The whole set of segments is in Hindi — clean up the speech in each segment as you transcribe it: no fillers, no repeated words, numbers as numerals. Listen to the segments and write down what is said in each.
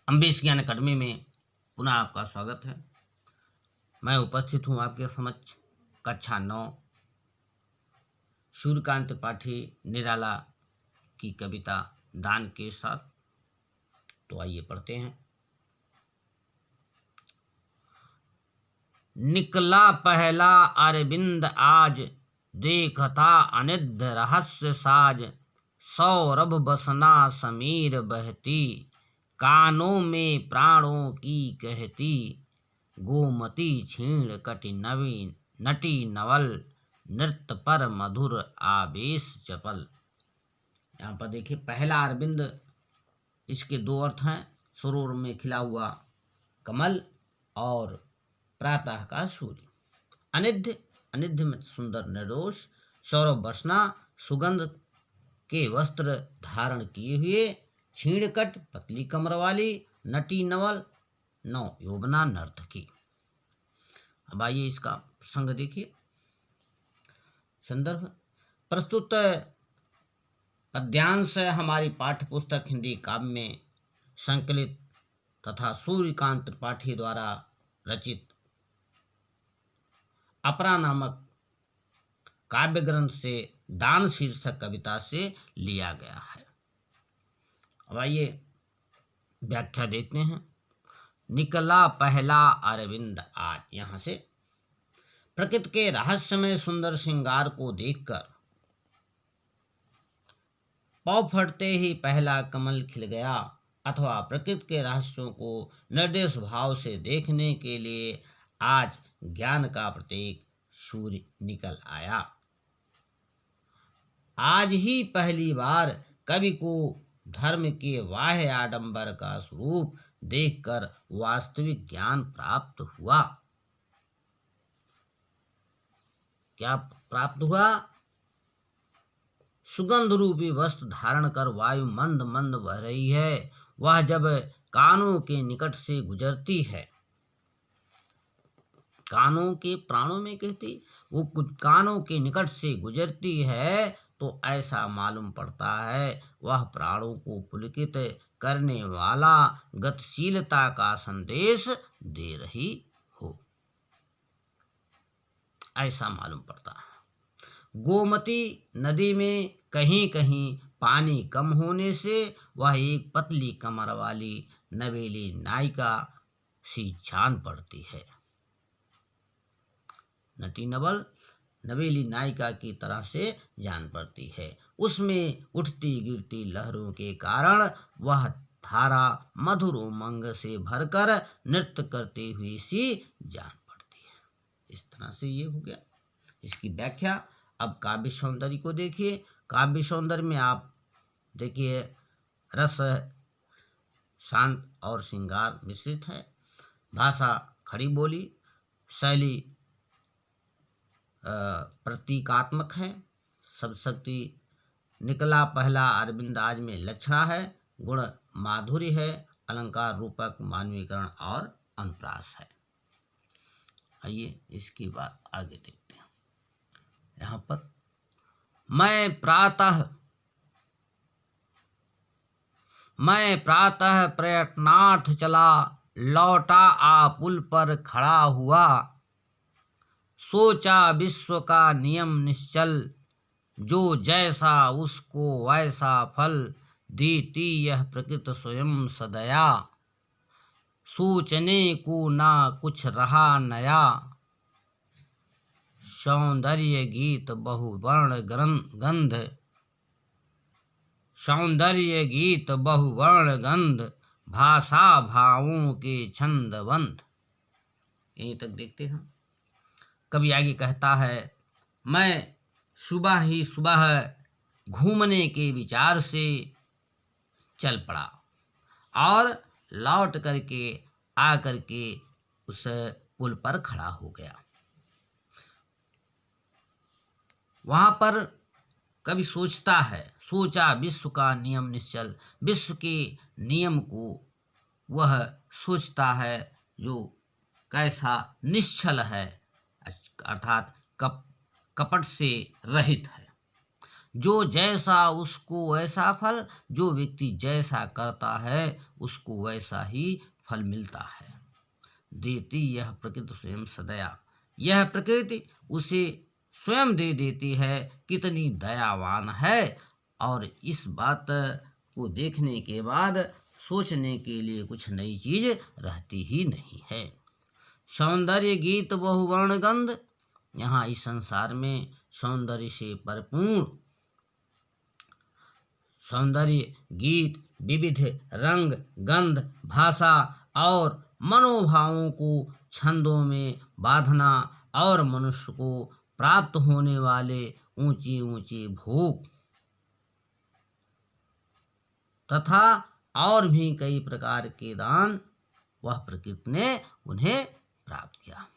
अम्बेश ज्ञान अकादमी में पुनः आपका स्वागत है। मैं उपस्थित हूँ आपके समक्ष कक्षा 9 सूर्यकांत त्रिपाठी निराला की कविता दान के साथ। तो आइए पढ़ते हैं। निकला पहला अरविंद आज, देखता अनिद्र रहस्य साज। सौरभ बसना समीर बहती, कानों में प्राणों की कहती। गोमती क्षीण कटि नटी नवल, नृत्य पर मधुर आवेश चपल। यहाँ पर देखिए पहला अरविंद, इसके दो अर्थ हैं। सरोवर में खिला हुआ कमल और प्रातः का सूर्य। अनिध्य, अनिध्य में सुंदर निर्दोष। सौरभ बसना, सुगंध के वस्त्र धारण किए हुए। क्षीणकट, पतली कमर वाली। नटी नवल, नौ यौवना नर्तकी। अब आइए इसका प्रसंग देखिए। संदर्भ प्रस्तुत पद्यांश हमारी पाठ्य पुस्तक हिंदी काव्य में संकलित तथा सूर्यकांत त्रिपाठी द्वारा रचित अपरा नामक काव्य ग्रंथ से दान शीर्षक कविता से लिया गया है। अब आइए व्याख्या देखते हैं। निकला पहला अरविंद आज, यहाँ से प्रकृति के रहस्यमय सुंदर श्रृंगार को देखकर पौ फटते ही पहला कमल खिल गया, अथवा प्रकृति के रहस्यों को निर्देश भाव से देखने के लिए आज ज्ञान का प्रतीक सूर्य निकल आया। आज ही पहली बार कवि को धर्म के बाह्य आडंबर का स्वरूप देखकर वास्तविक ज्ञान प्राप्त हुआ। क्या प्राप्त हुआ? सुगंध रूपी वस्त्र धारण कर वायु मंद मंद बह रही है। वह जब कानों के निकट से गुजरती है, कानों के प्राणों में कहती, वो कुछ कानों के निकट से गुजरती है तो ऐसा मालूम पड़ता है वह प्राणों को पुलकित करने वाला गतिशीलता का संदेश दे रही हो, ऐसा मालूम पड़ता है। गोमती नदी में कहीं कहीं पानी कम होने से वह एक पतली कमर वाली नवेली नायिका सी जान पड़ती है। नटी नवल, नवेली नायिका की तरह से जान पड़ती है। उसमें उठती गिरती लहरों के कारण वह धारा मधुर उमंग से भरकर नृत्य करती हुई सी जान पड़ती है। इस तरह से ये हो गया इसकी व्याख्या। अब काव्य सौंदर्य को देखिए। काव्य सौंदर्य में आप देखिए रस, शांत और श्रृंगार मिश्रित है। भाषा खड़ी बोली, शैली प्रतीकात्मक है। शब्द शक्ति निकला पहला अरविंद आज में लक्षणा है। गुण माधुर्य है। अलंकार रूपक मानवीकरण और अनुप्रास है। आइए इसकी बात आगे देखते हैं। यहाँ पर मैं प्रातः प्रयत्नार्थ चला, लौटा आ पुल पर खड़ा हुआ। सोचा विश्व का नियम निश्चल, जो जैसा उसको वैसा फल देती यह प्रकृति स्वयं सदया। सोचने को ना कुछ रहा नया, सौंदर्य गीत बहुवर्ण गंध। सौंदर्य गीत बहुवर्ण गंध, भाषा भावों के छंदबंध। यहीं तक देखते हैं। कभी आगे कहता है, मैं सुबह ही सुबह घूमने के विचार से चल पड़ा और लौट करके आकर के उस पुल पर खड़ा हो गया। वहां पर कभी सोचता है, सोचा विश्व का नियम निश्चल, विश्व के नियम को वह सोचता है जो कैसा निश्चल है, अर्थात कपट से रहित है। जो जैसा उसको वैसा फल, जो व्यक्ति जैसा करता है उसको वैसा ही फल मिलता है। देती यह प्रकृति स्वयं सदया, यह प्रकृति उसे स्वयं दे देती है, कितनी दयावान है। और इस बात को देखने के बाद सोचने के लिए कुछ नई चीज रहती ही नहीं है। सौंदर्य गीत बहुवर्ण गंध, यहाँ इस संसार में सौंदर्य से भरपूर सौंदर्य गीत, विविध रंग गंध, भाषा और मनोभावों को छंदों में बांधना और मनुष्य को प्राप्त होने वाले ऊंचे ऊंचे भोग तथा और भी कई प्रकार के दान वह प्रकृति ने उन्हें प्राप्त किया।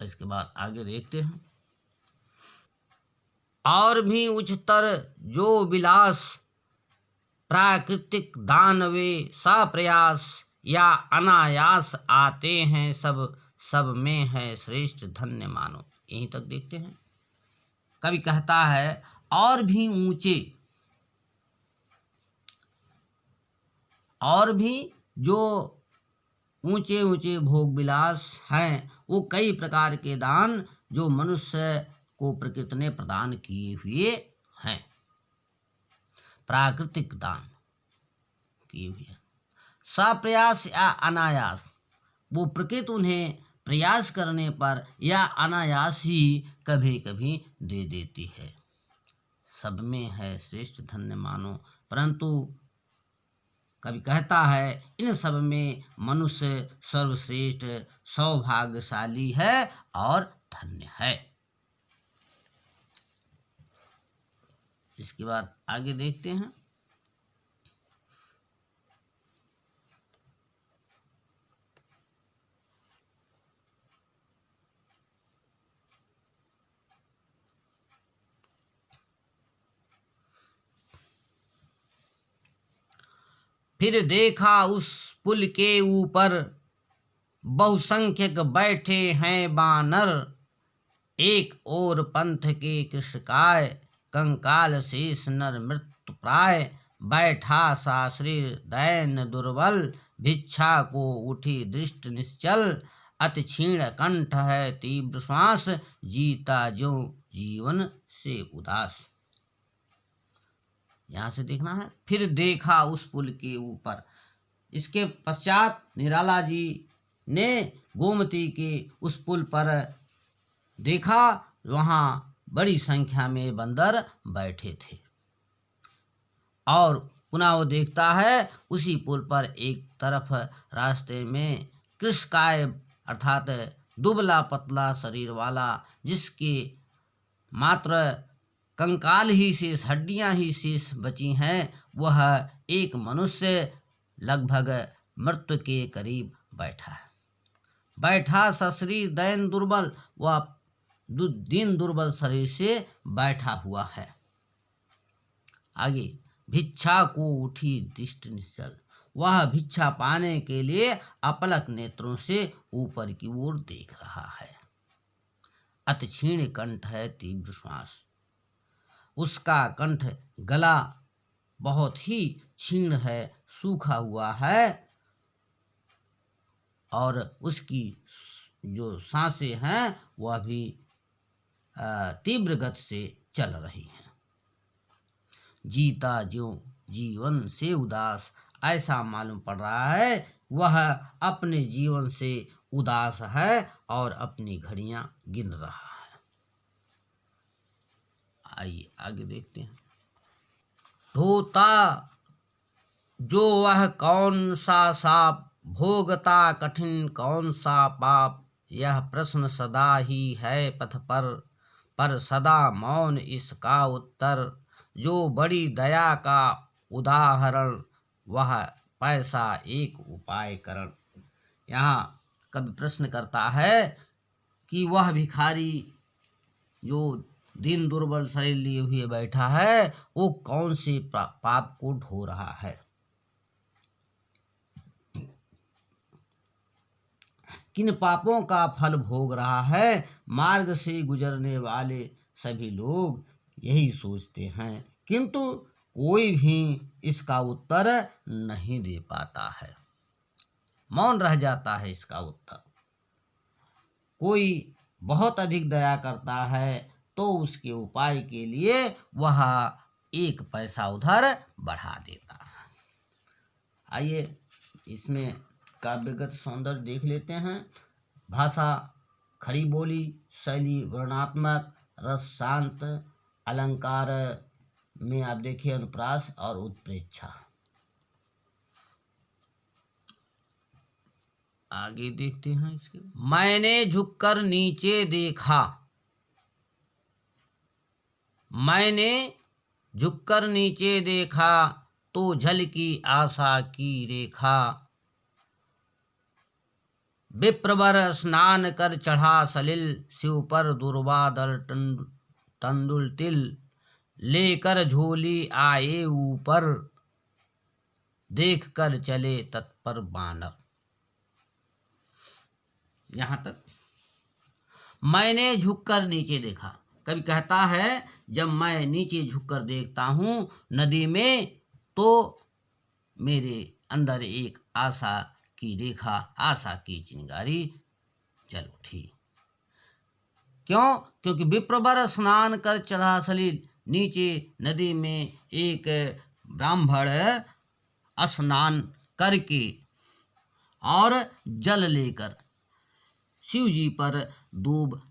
इसके बाद आगे देखते हैं। और भी उच्चतर जो विलास प्राकृतिक दान वे सप्रयास या अनायास आते हैं, सब सब में है श्रेष्ठ धन्य मानो। यहीं तक देखते हैं। कवि कहता है और भी ऊंचे, और भी जो ऊंचे ऊंचे भोग विलास हैं, वो कई प्रकार के दान जो मनुष्य को प्रकृति ने प्रदान किए हुए हैं, प्राकृतिक दान किए हुए हैं। सप्रयास या अनायास, वो प्रकृति उन्हें प्रयास करने पर या अनायास ही कभी कभी दे देती है। सब में है श्रेष्ठ धन्य मानो, परंतु कवि कहता है इन सब में मनुष्य सर्वश्रेष्ठ सौभाग्यशाली है और धन्य है। इसके बाद आगे देखते हैं। फिर देखा उस पुल के ऊपर बहुसंख्यक बैठे हैं बानर, एक ओर पंथ के कृषकाय, कंकाल शेष नर मृत्यु प्राय। बैठा शास्त्री दैन दुर्बल, भिक्षा को उठी दृष्ट निश्चल। अति क्षीण कंठ है तीव्र श्वास, जीता जो जीवन से उदास। यहाँ से देखना है फिर देखा उस पुल के ऊपर। इसके पश्चात निराला जी ने गोमती के उस पुल पर देखा, वहाँ बड़ी संख्या में बंदर बैठे थे। और पुनः वो देखता है उसी पुल पर एक तरफ रास्ते में कृषकाय अर्थात दुबला पतला शरीर वाला, जिसके मात्र कंकाल ही शेष, हड्डियां ही शेष बची हैं, वह एक मनुष्य लगभग मृत्यु के करीब बैठा है। बैठा सशरीर दैन दुर्बल, वह दिन दुर्बल शरीर से बैठा हुआ है। आगे भिक्षा को उठी दृष्टि निश्चल, वह भिक्षा पाने के लिए अपलक नेत्रों से ऊपर की ओर देख रहा है। अति क्षीण कंठ है तीव्र श्वास, उसका कंठ गला बहुत ही क्षीण है, सूखा हुआ है, और उसकी जो सांसें हैं वह भी तीव्र गति से चल रही हैं। जीता जो जीवन से उदास, ऐसा मालूम पड़ रहा है वह अपने जीवन से उदास है और अपनी घड़ियां गिन रहा है। आइए आगे देखते हैं। ढोता जो वह कौन सा साप, भोगता कठिन कौन सा पाप। यह प्रश्न सदा ही है पथ पर सदा मौन इसका उत्तर। जो बड़ी दया का उदाहरण, वह पैसा एक उपाय करण। यहाँ कवि प्रश्न करता है कि वह भिखारी जो दिन दुर्बल शरीर लिए हुए बैठा है, वो कौन से पाप को ढो रहा है। किन पापों का फल भोग रहा है। मार्ग से गुजरने वाले सभी लोग यही सोचते हैं, किंतु कोई भी इसका उत्तर नहीं दे पाता है, मौन रह जाता है इसका उत्तर। कोई बहुत अधिक दया करता है तो उसके उपाय के लिए वह 1 पैसा उधर बढ़ा देता है। आइए इसमें काव्यगत सौंदर्य देख लेते हैं। भाषा खड़ी बोली, शैली वर्णात्मक, रस शांत, अलंकार में आप देखिए अनुप्रास और उत्प्रेक्षा। आगे देखते हैं इसके। मैंने झुककर नीचे देखा, मैंने झुककर नीचे देखा, तो झलकी आशा की रेखा। विप्रवर स्नान कर चढ़ा सलिल, शिव पर दुर्वादल तंदुल तिल। लेकर झोली आए ऊपर, देख कर चले तत्पर बानर। यहाँ तक मैंने झुककर नीचे देखा। कभी कहता है जब मैं नीचे झुककर देखता हूँ नदी में, तो मेरे अंदर एक आशा की रेखा, आशा की चिंगारी जल उठी। क्यों? क्योंकि विप्रवर स्नान कर चढ़ा सलिल, नीचे नदी में एक ब्राह्मण स्नान करके और जल लेकर शिव जी पर दूब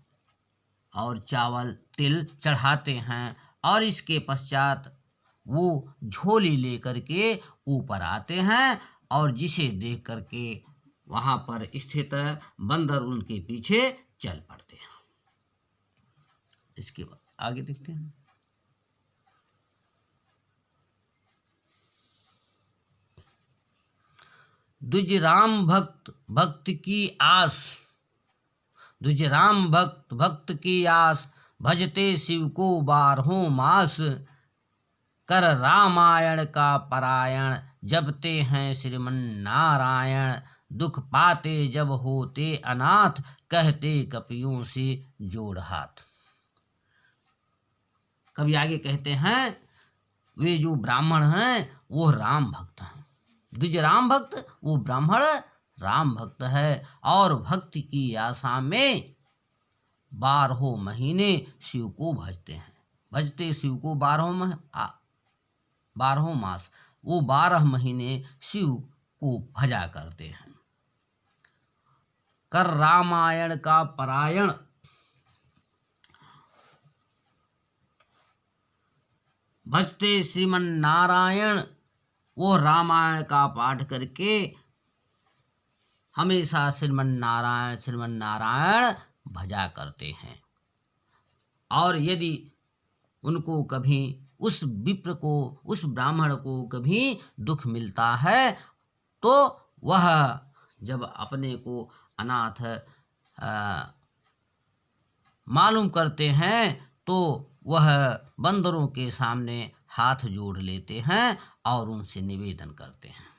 और चावल तिल चढ़ाते हैं, और इसके पश्चात वो झोली लेकर के ऊपर आते हैं, और जिसे देख करके वहाँ पर स्थित बंदर उनके पीछे चल पड़ते हैं। इसके बाद आगे देखते हैं। दुज राम भक्त भक्त की आस, दुज राम भक्त भक्त की आस। भजते शिव को 12 मास, कर रामायण का पारायण। जपते हैं श्रीमन नारायण, दुख पाते जब होते अनाथ। कहते कपियों से जोड़ हाथ। कभी आगे कहते हैं वे जो ब्राह्मण हैं वो राम भक्त हैं। द्विज राम भक्त, वो ब्राह्मण राम भक्त है, और भक्ति की आशा में 12 महीने शिव को भजते हैं। भजते शिव को 12 मास, वो 12 महीने शिव को भजा करते हैं। कर रामायण का पारायण, भजते श्रीमन नारायण, वो रामायण का पाठ करके हमेशा श्रीमन नारायण भजा करते हैं। और यदि उनको कभी उस विप्र को, उस ब्राह्मण को कभी दुख मिलता है, तो वह जब अपने को अनाथ मालूम करते हैं, तो वह बंदरों के सामने हाथ जोड़ लेते हैं और उनसे निवेदन करते हैं।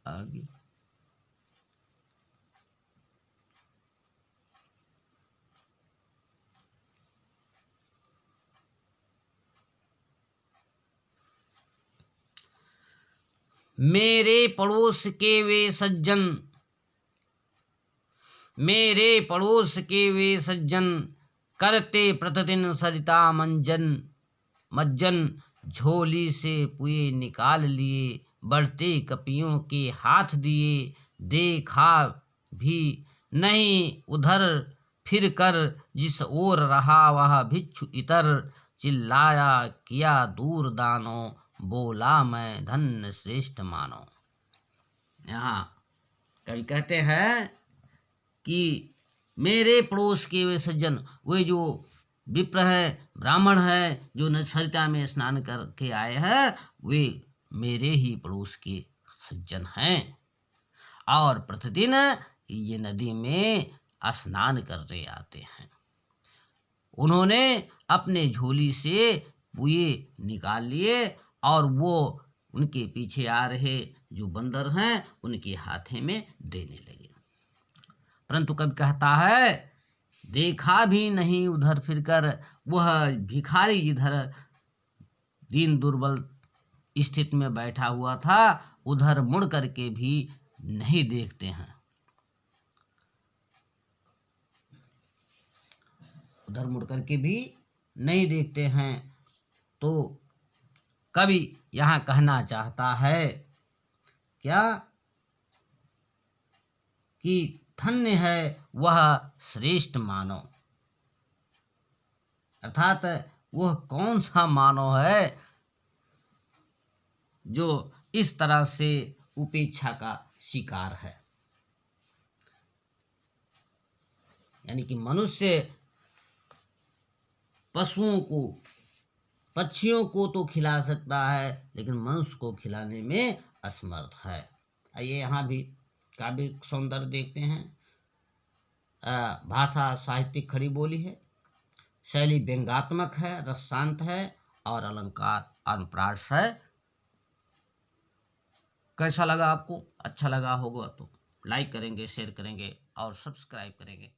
आगे मेरे पड़ोस के वे सज्जन, मेरे पड़ोस के वे सज्जन। करते प्रतिदिन सरिता मज्जन। झोली से पुए निकाल लिए, बढ़ते कपियों के हाथ दिए। देखा भी नहीं उधर फिर कर, जिस ओर रहा वह भिक्षु इतर। चिल्लाया किया दूर दानो, बोला मैं धन्य श्रेष्ठ मानो। यहाँ कवि कहते हैं कि मेरे पड़ोस के वे सज्जन, वे जो विप्र है, ब्राह्मण है, जो सरिता में स्नान करके आए हैं, वे मेरे ही पड़ोस के सज्जन हैं, और प्रतिदिन ये नदी में स्नान करते आते हैं। उन्होंने अपने झोली से पुए निकाल लिए और वो उनके पीछे आ रहे जो बंदर हैं उनके हाथे में देने लगे। परंतु कवि कहता है, देखा भी नहीं उधर फिरकर, वह भिखारी जिधर दीन दुर्बल स्थिति में बैठा हुआ था उधर मुड़ करके भी नहीं देखते हैं। उधर मुड़ करके भी नहीं देखते हैं। तो कवि यहाँ कहना चाहता है क्या कि धन्य है वह श्रेष्ठ मानव, अर्थात वह कौन सा मानव है जो इस तरह से उपेक्षा का शिकार है। यानी कि मनुष्य पशुओं को, पक्षियों को तो खिला सकता है लेकिन मनुष्य को खिलाने में असमर्थ है। आइए यहाँ भी काव्य सौंदर्य देखते हैं। भाषा साहित्यिक खड़ी बोली है, शैली व्यंग्यात्मक है, रस शांत है और अलंकार अनुप्रास है। कैसा लगा आपको? अच्छा लगा होगा तो लाइक करेंगे, शेयर करेंगे और सब्सक्राइब करेंगे।